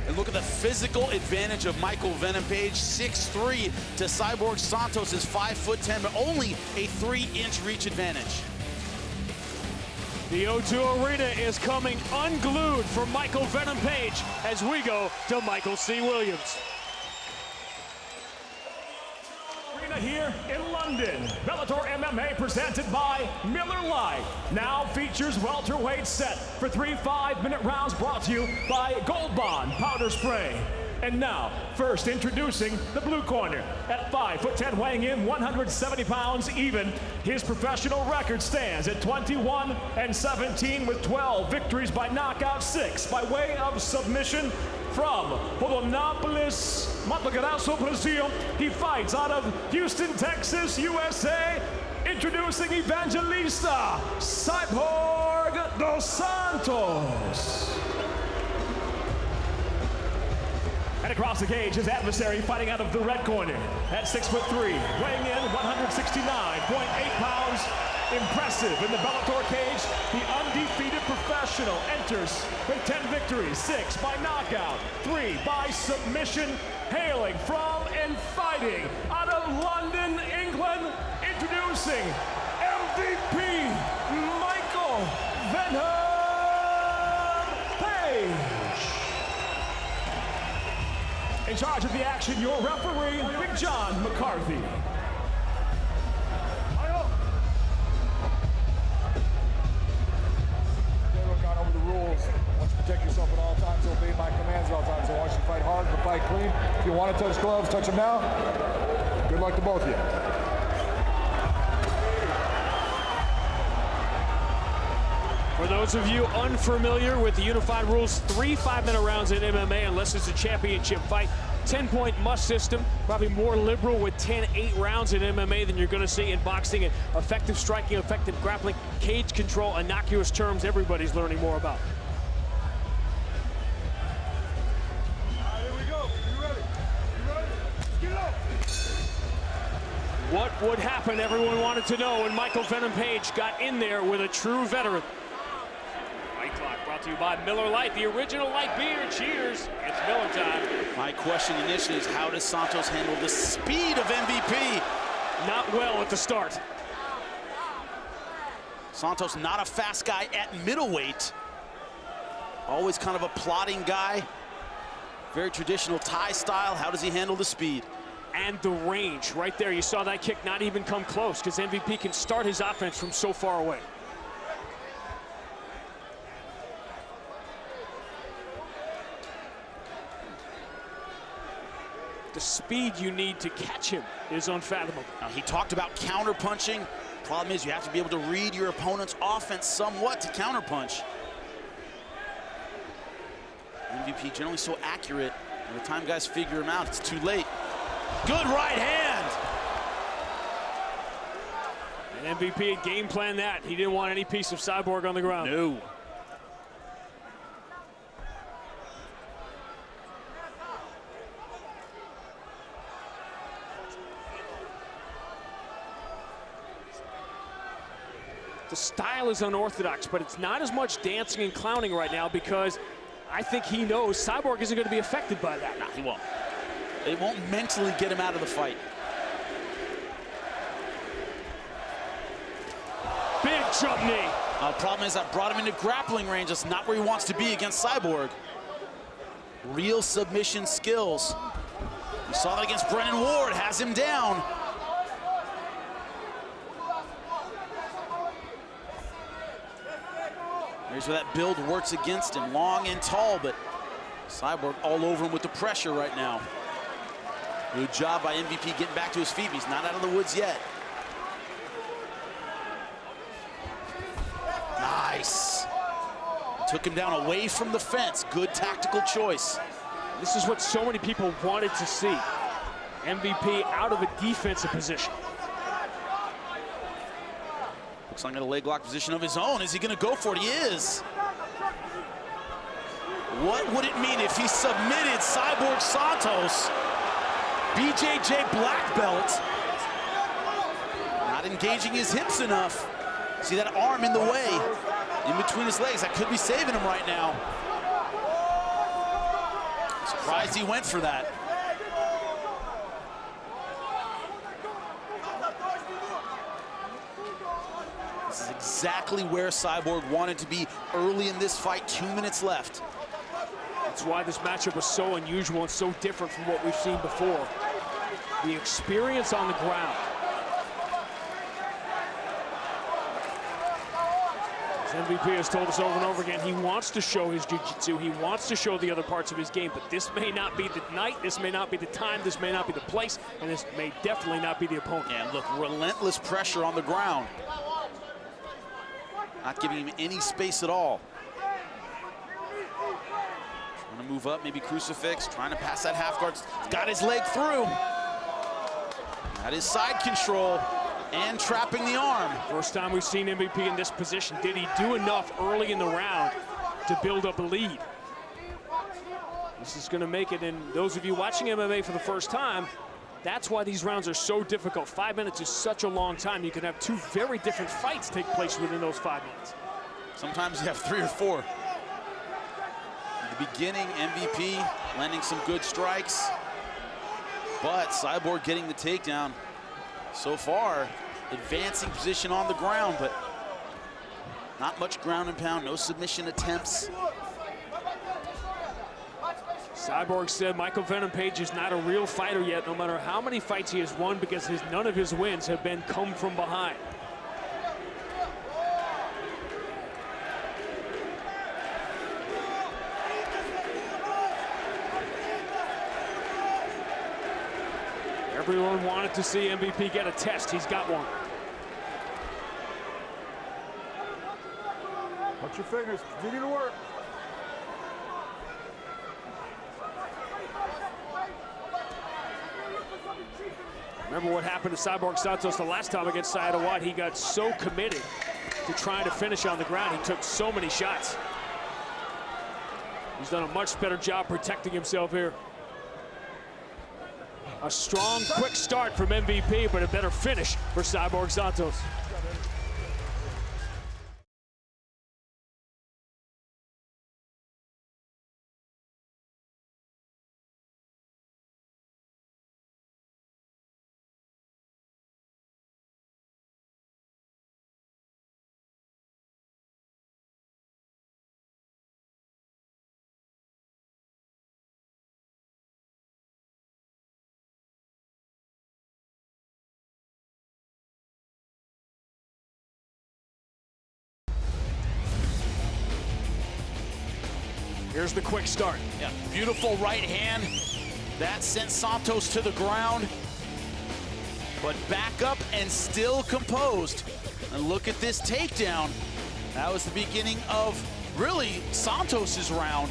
And look at the physical advantage of Michael Venom Page, 6'3" to Cyborg Santos is 5'10", but only a 3-inch reach advantage. The O2 Arena is coming unglued for Michael Venom Page as we go to Michael C. Williams. Here in London, Bellator MMA presented by Miller Lite now features welterweight set for 3 5-minute rounds brought to you by Gold Bond Powder Spray. And now, first introducing the blue corner at 5'10", weighing in 170 pounds even. His professional record stands at 21-17 with 12 victories by knockout, 6 by way of submission. From Polonopolis, Matagrasso, Brazil, he fights out of Houston, Texas, USA. Introducing Evangelista Cyborg Santos. And across the cage, his adversary fighting out of the red corner at 6'3", weighing in 169.8 pounds. Impressive in the Bellator cage. The undefeated professional enters with 10 victories, 6 by knockout, 3 by submission. Hailing from and fighting out of London, England, introducing MVP Michael Venom Page. In charge of the action, your referee, Big John McCarthy. Protect yourself at all times, obey my commands at all times. I want you to fight hard, but fight clean. If you want to touch gloves, touch them now. Good luck to both of you. For those of you unfamiliar with the unified rules, 3 5-minute rounds in MMA, unless it's a championship fight. 10-point must system, probably more liberal with 10-8 rounds in MMA than you're going to see in boxing. And effective striking, effective grappling, cage control, innocuous terms everybody's learning more about. What would happen, everyone wanted to know when Michael Venom Page got in there with a true veteran. Fight Clock brought to you by Miller Lite, the original light beer. Cheers, it's Miller time. My question initially is, how does Santos handle the speed of MVP? Not well at the start. Santos not a fast guy at middleweight. Always kind of a plodding guy. Very traditional Thai style. How does he handle the speed? And the range right there. You saw that kick not even come close because MVP can start his offense from so far away. The speed you need to catch him is unfathomable. Now, he talked about counter-punching. Problem is, you have to be able to read your opponent's offense somewhat to counter-punch. MVP generally so accurate. By the time guys figure him out, it's too late. Good right hand. And MVP had game planned that. He didn't want any piece of Cyborg on the ground. No. The style is unorthodox, but it's not as much dancing and clowning right now because I think he knows Cyborg isn't going to be affected by that. Nah, he won't. It won't mentally get him out of the fight. Big jump knee. Problem is, I brought him into grappling range. That's not where he wants to be against Cyborg. Real submission skills. We saw that against Brennan Ward, has him down. Here's where that build works against him, long and tall, but Cyborg all over him with the pressure right now. Good job by MVP getting back to his feet. He's not out of the woods yet. Nice. Took him down away from the fence. Good tactical choice. This is what so many people wanted to see. MVP out of a defensive position. Looks like in a leg lock position of his own. Is he going to go for it? He is. What would it mean if he submitted Cyborg Santos? BJJ black belt. Not engaging his hips enough. See that arm in the way, in between his legs. That could be saving him right now. Surprised he went for that. This is exactly where Cyborg wanted to be early in this fight. 2 minutes left. That's why this matchup was so unusual and so different from what we've seen before. The experience on the ground. As MVP has told us over and over again, he wants to show his jiu-jitsu, he wants to show the other parts of his game, but this may not be the night, this may not be the time, this may not be the place, and this may definitely not be the opponent. And look, relentless pressure on the ground. Not giving him any space at all. Trying to move up, maybe crucifix, trying to pass that half guard. Got his leg through. Got his side control and trapping the arm. First time we've seen MVP in this position. Did he do enough early in the round to build up a lead? This is going to make it, and those of you watching MMA for the first time, that's why these rounds are so difficult. 5 minutes is such a long time. You can have two very different fights take place within those 5 minutes. Sometimes you have 3 or 4. In the beginning, MVP landing some good strikes, but Cyborg getting the takedown. So far, advancing position on the ground, but not much ground and pound, no submission attempts. Cyborg said Michael Venom Page is not a real fighter yet, no matter how many fights he has won, because none of his wins have been come from behind. Everyone wanted to see MVP get a test. He's got one. Watch your fingers. Continue to work. Remember what happened to Cyborg Santos the last time against Sayada Watt. He got so committed to trying to finish on the ground. He took so many shots. He's done a much better job protecting himself here. A strong, quick start from MVP, but a better finish for Cyborg Santos. Here's the quick start. Yeah, beautiful right hand. That sent Santos to the ground. But back up and still composed. And look at this takedown. That was the beginning of really Santos's round.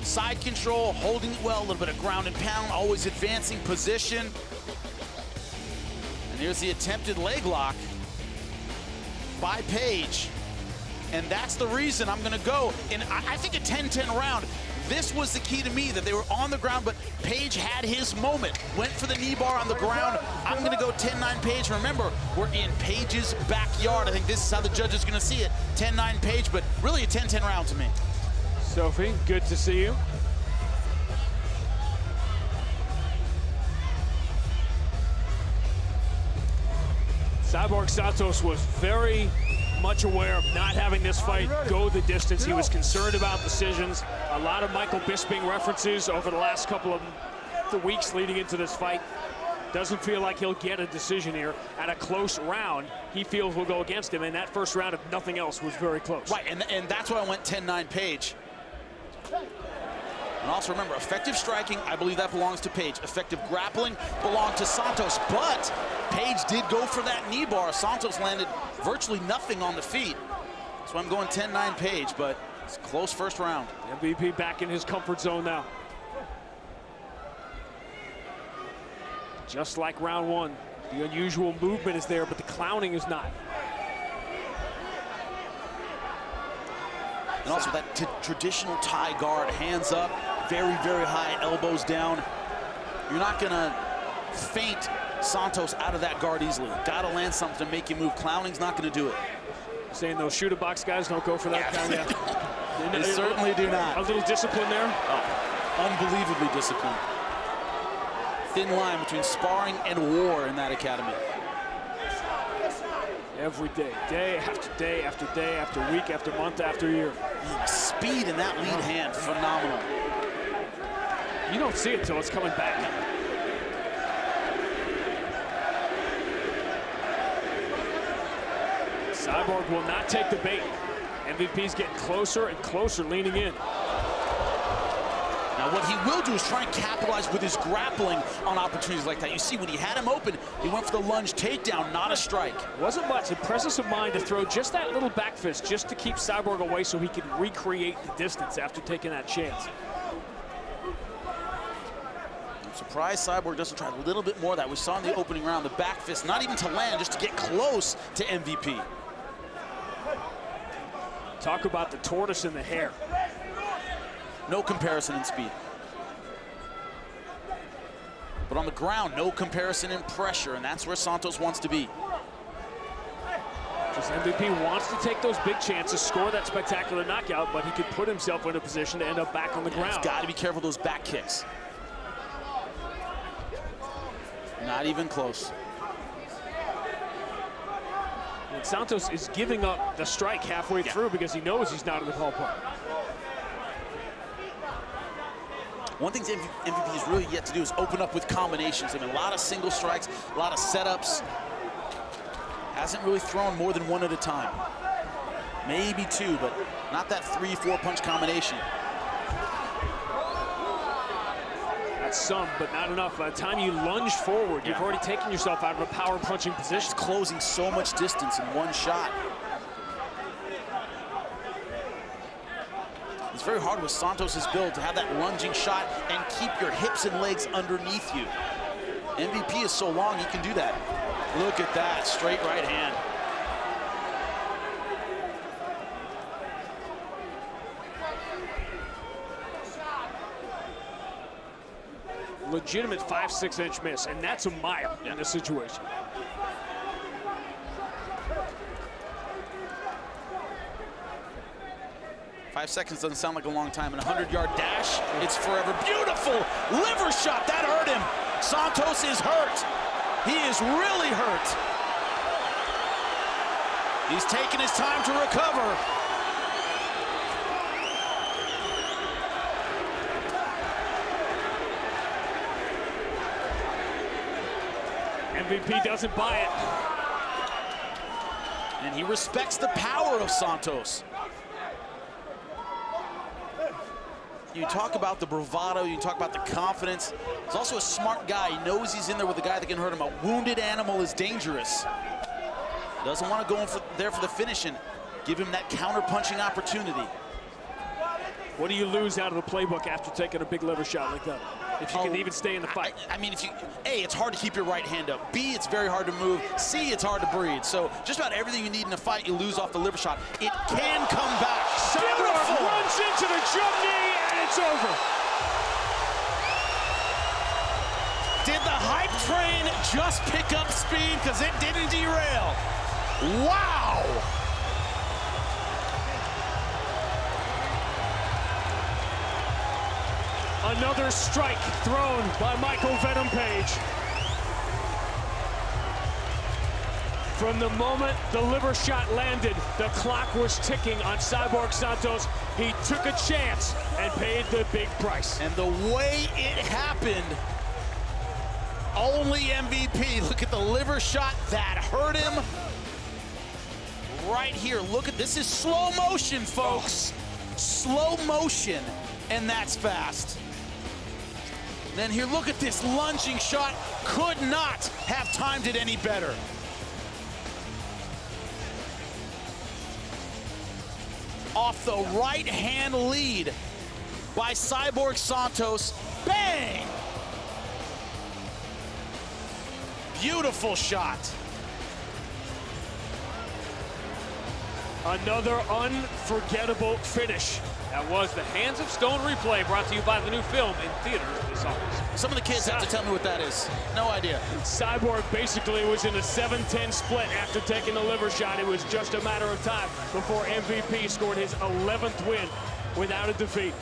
Side control, holding it well, a little bit of ground and pound, always advancing position. And here's the attempted leg lock by Page. And that's the reason I'm going to go in, I think, a 10-10 round. This was the key to me, that they were on the ground, but Page had his moment. Went for the knee bar on the ground. I'm going to go 10-9 Page. Remember, we're in Page's backyard. I think this is how the judge is going to see it. 10-9 Page, but really a 10-10 round to me. Sophie, good to see you. Cyborg Santos was very much aware of not having this fight go the distance. He was concerned about decisions. A lot of Michael Bisping references over the last couple of the weeks leading into this fight. Doesn't feel like he'll get a decision here. At a close round, he feels will go against him, and that first round, if nothing else, was very close. Right, and that's why I went 10-9 Page. And also remember, effective striking, I believe that belongs to Page. Effective grappling belonged to Santos, but Page did go for that knee bar. Santos landed virtually nothing on the feet. So I'm going 10-9 Page, but it's a close first round. MVP back in his comfort zone now. Just like round one, the unusual movement is there, but the clowning is not. And also that traditional Thai guard, hands up, very, very high, elbows down. You're not gonna feint Santos out of that guard easily. Gotta land something to make you move. Clowning's not gonna do it. Saying those shoot-a-box guys don't go for that kind of... They certainly do not. A little discipline there. Oh. Unbelievably disciplined. Thin line between sparring and war in that academy. Every day, day after day after day after week after month after year. Speed in that lead hand, phenomenal. You don't see it till it's coming back. Cyborg will not take the bait. MVP's getting closer and closer, leaning in. Now what he will do is try and capitalize with his grappling on opportunities like that. You see, when he had him open, he went for the lunge takedown, not a strike. Wasn't much. Presence of mind to throw just that little back fist just to keep Cyborg away so he could recreate the distance after taking that chance. I'm surprised Cyborg doesn't try a little bit more of that. We saw in the opening round, the back fist, not even to land, just to get close to MVP. Talk about the tortoise in the hair. No comparison in speed. But on the ground, no comparison in pressure, and that's where Santos wants to be. Just MVP wants to take those big chances, score that spectacular knockout, but he could put himself in a position to end up back on the ground. He's got to be careful of those back kicks. Not even close. And Santos is giving up the strike halfway through because he knows he's not in the ballpark. One thing MVP has really yet to do is open up with combinations. I mean, a lot of single strikes, a lot of setups. Hasn't really thrown more than one at a time. Maybe two, but not that 3-4 punch combination. That's some, but not enough. By the time you lunge forward, you've already taken yourself out of a power punching position. He's closing so much distance in one shot. It's very hard with Santos' build to have that lunging shot and keep your hips and legs underneath you. MVP is so long, he can do that. Look at that, straight right hand. Legitimate 5-6 inch miss, and that's a mile in this situation. Five seconds doesn't sound like a long time. In a 100-yard dash, it's forever. Beautiful liver shot, that hurt him. Santos is hurt. He is really hurt. He's taking his time to recover. MVP doesn't buy it. And he respects the power of Santos. You talk about the bravado, you talk about the confidence. He's also a smart guy. He knows he's in there with a guy that can hurt him. A wounded animal is dangerous. Doesn't want to go in there for the finish and give him that counter-punching opportunity. What do you lose out of the playbook after taking a big liver shot like that? If you can even stay in the fight. I mean, if you, A, it's hard to keep your right hand up. B, it's very hard to move. C, it's hard to breathe. So just about everything you need in a fight, you lose off the liver shot. It can come back. Cyborg runs into the jump knee, and it's over. Did the hype train just pick up speed? Because it didn't derail. Wow! Another strike thrown by Michael Venom Page. From the moment the liver shot landed, the clock was ticking on Cyborg Santos. He took a chance and paid the big price. And the way it happened, only MVP. Look at the liver shot that hurt him. Right here, look at this. Is slow motion, folks. Slow motion, and that's fast. Then here, look at this lunging shot. Could not have timed it any better. Off the right hand lead by Cyborg Santos. Bang! Beautiful shot. Another unforgettable finish. That was the Hands of Stone replay, brought to you by the new film in theaters this August. Some of the kids have to tell me what that is. No idea. Cyborg basically was in a 7-10 split after taking the liver shot. It was just a matter of time before MVP scored his 11th win without a defeat.